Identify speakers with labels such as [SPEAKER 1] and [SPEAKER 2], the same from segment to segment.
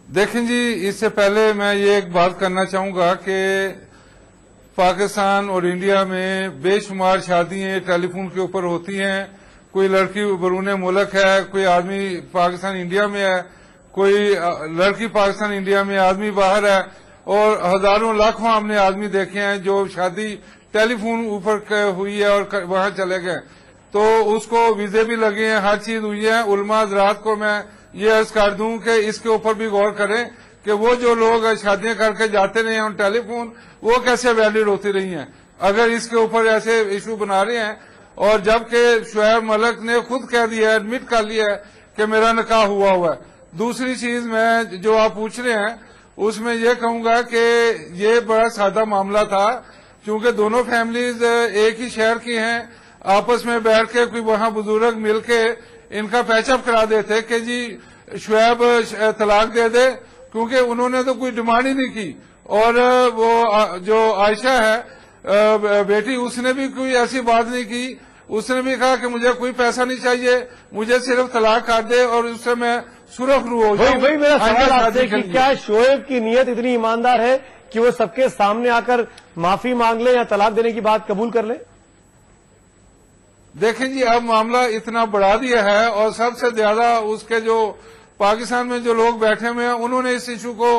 [SPEAKER 1] देखें जी, इससे पहले मैं ये एक बात करना चाहूंगा कि पाकिस्तान और इंडिया में बेशुमार शादियां टेलीफोन के ऊपर होती हैं। कोई लड़की बरूने मुल्क है, कोई आदमी पाकिस्तान इंडिया में है, कोई लड़की पाकिस्तान इंडिया में, आदमी बाहर है, और हजारों लाखों हमने आदमी देखे हैं जो शादी टेलीफोन ऊपर हुई है और वहां चले गए, तो उसको वीजे भी लगे हैं, हर चीज हुई है। उलमा हज़रात को मैं ये अर्ज कर दूं कि इसके ऊपर भी गौर करें कि वो जो लोग शादियां करके जाते रहे हैं टेलीफोन, वो कैसे वैलिड होती रही हैं अगर इसके ऊपर ऐसे इशू बना रहे हैं। और जबकि शुएब मलिक ने खुद कह दिया है, एडमिट कर लिया है कि मेरा निकाह हुआ हुआ है। दूसरी चीज मैं जो आप पूछ रहे हैं उसमें यह कहूंगा कि ये बड़ा सादा मामला था, क्योंकि दोनों फैमिलीज एक ही शहर की हैं, आपस में बैठ के कोई वहां बुजुर्ग मिलके इनका पैचअप करा देते कि जी शुएब तलाक दे दे, क्योंकि उन्होंने तो कोई डिमांड ही नहीं की। और वो जो आयशा है बेटी, उसने भी कोई ऐसी बात नहीं की, उसने भी कहा कि मुझे कोई पैसा नहीं चाहिए, मुझे सिर्फ तलाक कर दे और उससे मैं सुरखरू हो जाऊं।
[SPEAKER 2] भाई मेरा सवाल आपसे कि क्या शोएब की नीयत इतनी ईमानदार है कि वो सबके सामने आकर माफी मांग ले या तलाक देने की बात कबूल कर ले?
[SPEAKER 1] देखें जी, अब मामला इतना बढ़ा दिया है और सबसे ज्यादा उसके जो पाकिस्तान में जो लोग बैठे हुए हैं उन्होंने इस इशू को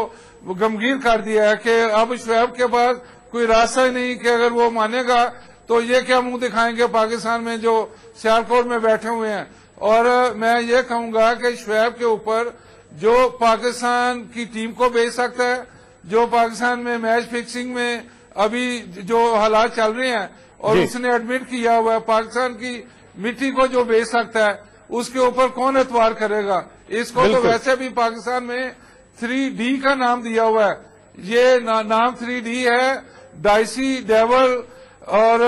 [SPEAKER 1] गमगीन कर दिया है कि अब शुएब के पास कोई रास्ता ही नहीं कि अगर वो मानेगा तो ये क्या मुंह दिखाएंगे पाकिस्तान में जो सियालकोट में बैठे हुए हैं। और मैं ये कहूंगा कि शुएब के ऊपर जो पाकिस्तान की टीम को भेज सकता है, जो पाकिस्तान में मैच फिक्सिंग में अभी जो हालात चल रहे हैं और उसने एडमिट किया हुआ है, पाकिस्तान की मिट्टी को जो बेच सकता है उसके ऊपर कौन एतबार करेगा। इसको तो वैसे भी पाकिस्तान में 3D का नाम दिया हुआ है, ये नाम 3D है, डाइसी डेवल और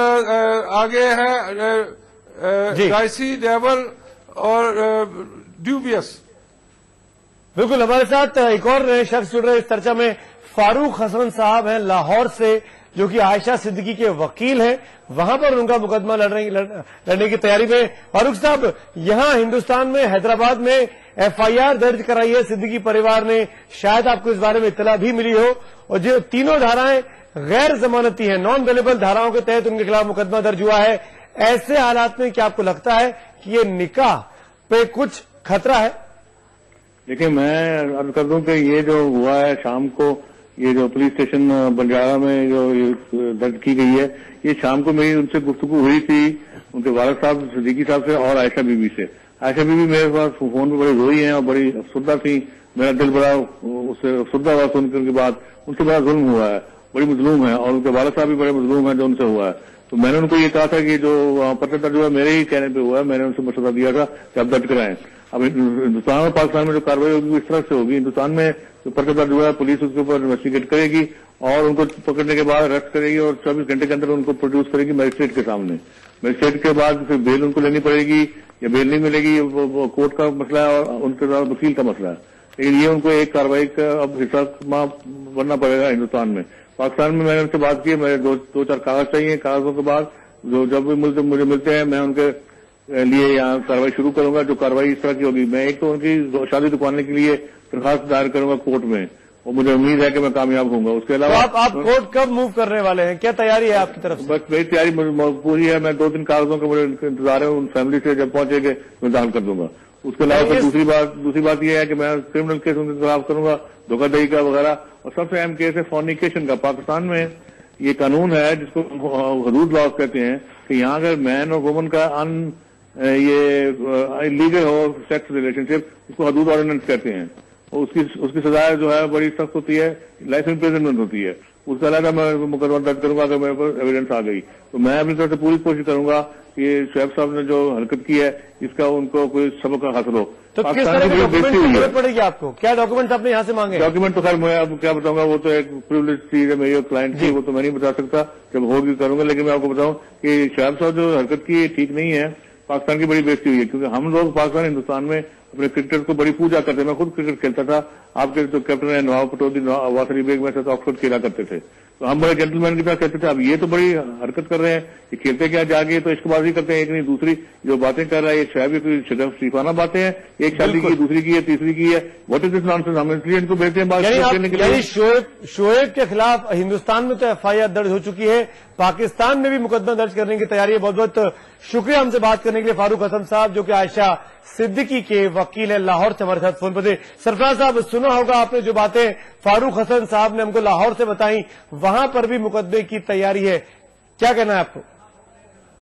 [SPEAKER 1] आगे है डाइसी डेवल और ड्यूबियस।
[SPEAKER 2] बिल्कुल, हमारे साथ एक और शख्स जुड़ रहे इस चर्चा में, फारूक हसन साहब हैं लाहौर से, जो कि आयशा सिद्दीकी के वकील हैं, वहां पर उनका मुकदमा लड़ने की तैयारी में। फारूक साहब, यहां हिंदुस्तान में हैदराबाद में FIR दर्ज कराई है सिद्दीकी परिवार ने, शायद आपको इस बारे में इत्तला भी मिली हो, और जो तीनों धाराएं गैर जमानती हैं, नॉन वेलेबल धाराओं के तहत उनके खिलाफ मुकदमा दर्ज हुआ है। ऐसे हालात में क्या आपको लगता है कि ये निकाह पे कुछ खतरा है?
[SPEAKER 3] देखिए, मैं अर्ज कर दूं कि ये जो हुआ है शाम को, ये जो पुलिस स्टेशन बंजारा में जो दर्ज की गई है, ये शाम को मेरी उनसे गुफ्तगू हुई थी, उनके वालिद साहब सिद्दीकी साहब से और आयशा बीबी से। आयशा बीबी मेरे पास फोन पे बड़ी रोई हैं और बड़ी अफसुर्दा थी, मेरा दिल बड़ा उससे अफसुर्दा हुआ सुनकर उनकी बात। उनसे बड़ा जुल्म हुआ है, बड़ी मजलूम है, और उनके वालिद साहब भी बड़े मजलूम है जो उनसे हुआ है। तो मैंने उनको ये कहा था कि जो पत्र दर्ज हुआ मेरे ही कहने पे हुआ है, मैंने उनसे मशवरा दिया था कि आप दर्ज कराएं। अब हिंदुस्तान और पाकिस्तान में जो कार्रवाई होगी इस तरह से होगी, हिंदुस्तान में जो पर्चा दर्ज हुआ है पुलिस उसके ऊपर इन्वेस्टिगेट करेगी और उनको पकड़ने के बाद अरेस्ट करेगी और 24 घंटे के अंदर उनको प्रोड्यूस करेगी मजिस्ट्रेट के सामने। मजिस्ट्रेट के बाद फिर बेल उनको लेनी पड़ेगी या बेल नहीं मिलेगी, वो कोर्ट का मसला है और उनके साथ वकील का मसला है। लेकिन ये उनको एक कार्रवाई का अब हिस्सा बनना पड़ेगा हिंदुस्तान में। पाकिस्तान में मैंने उनसे बात की, मेरे दो चार कागज चाहिए, कागजों के बाद जो जब भी मुझे मिलते हैं मैं उनके लिए यहाँ कार्रवाई शुरू करूंगा। जो कार्रवाई इस तरह की होगी, मैं एक तो उनकी शादी रुकवाने के लिए दरखास्त दायर करूंगा कोर्ट में, और मुझे उम्मीद है कि मैं कामयाब होऊंगा। उसके अलावा
[SPEAKER 2] तो आप कोर्ट कब मूव करने वाले हैं, क्या तैयारी है आपकी तरफ से?
[SPEAKER 3] बस मेरी तैयारी पूरी है, मैं 2-3 कागजों का मुझे इंतजार है, उन फैमिली से जब पहुंचेंगे मैं दाखिल कर दूंगा। उसके अलावा दूसरी बात यह है कि मैं क्रिमिनल केस उनके खिलाफ करूंगा, धोखाधड़ी का वगैरह, और सबसे अहम केस है फॉर्निकेशन का। पाकिस्तान में ये कानून है जिसको हदूद लॉ कहते हैं कि यहाँ अगर मैन और वुमन का ये इलीगल हो सेक्स रिलेशनशिप, उसको हदूद ऑर्डिनेंस कहते हैं, और उसकी सजा जो है बड़ी सख्त होती है, लाइफ इम्प्रिजनमेंट होती है। उसका अलग मैं मुकदमा दर्ज करूंगा अगर मेरे पास एविडेंस आ गई। तो मैं अपनी तरफ से पूरी कोशिश करूंगा कि शुएब साहब ने जो हरकत की है इसका उनको कोई सबक हासिल हो।
[SPEAKER 2] तो किस तरह की डॉक्यूमेंट की जरूरत पड़ेगी आपको? क्या डॉक्यूमेंट आपने यहाँ से मांगे?
[SPEAKER 3] डॉक्यूमेंट तो खैर मैं अब क्या बताऊंगा, वो तो एक प्रिविलेज चीज है मेरी क्लाइंट की, वो तो मैं नहीं बता सकता, जब होगी करूंगा। लेकिन मैं आपको बताऊं कि शुएब साहब जो हरकत की ठीक नहीं है, पाकिस्तान की बड़ी बेइज्जती हुई है, क्योंकि हम लोग पाकिस्तान हिंदुस्तान में अपने क्रिकेटर को बड़ी पूजा करते हैं। मैं खुद क्रिकेट खेलता था, आपके जो कैप्टन है नवाब पटौदी, वासरी बेग में से तो ऑक्सफोर्ड खेला करते थे। तो हम बड़े जेंटलमैन की तरह कहते थे, अब ये तो बड़ी हरकत कर रहे हैं, ये खेलते क्या जाके तो इश्कबाजी करते हैं। एक नहीं दूसरी जो बातें कर रहा है ये शरीफाना बातें हैं, एक शादी की, दूसरी की है, तीसरी की है। What is this nonsense? हम इसलिए इनको भेजते हैं बात करने के लिए।
[SPEAKER 2] यानी शोएब के खिलाफ हिंदुस्तान में तो एफआईआर दर्ज हो चुकी है, पाकिस्तान में भी मुकदमा दर्ज करने की तैयारी है। बहुत बहुत शुक्रिया हमसे बात करने के लिए फारूक हसन साहब, जो कि आयशा सिद्दीकी के वकील है, लाहौर से हमारे साथ फोन पर थे। सरफराज साहब, सुना होगा आपने जो बातें फारूक हसन साहब ने हमको लाहौर से बताई, वहां पर भी मुकदमे की तैयारी है, क्या कहना है आपको?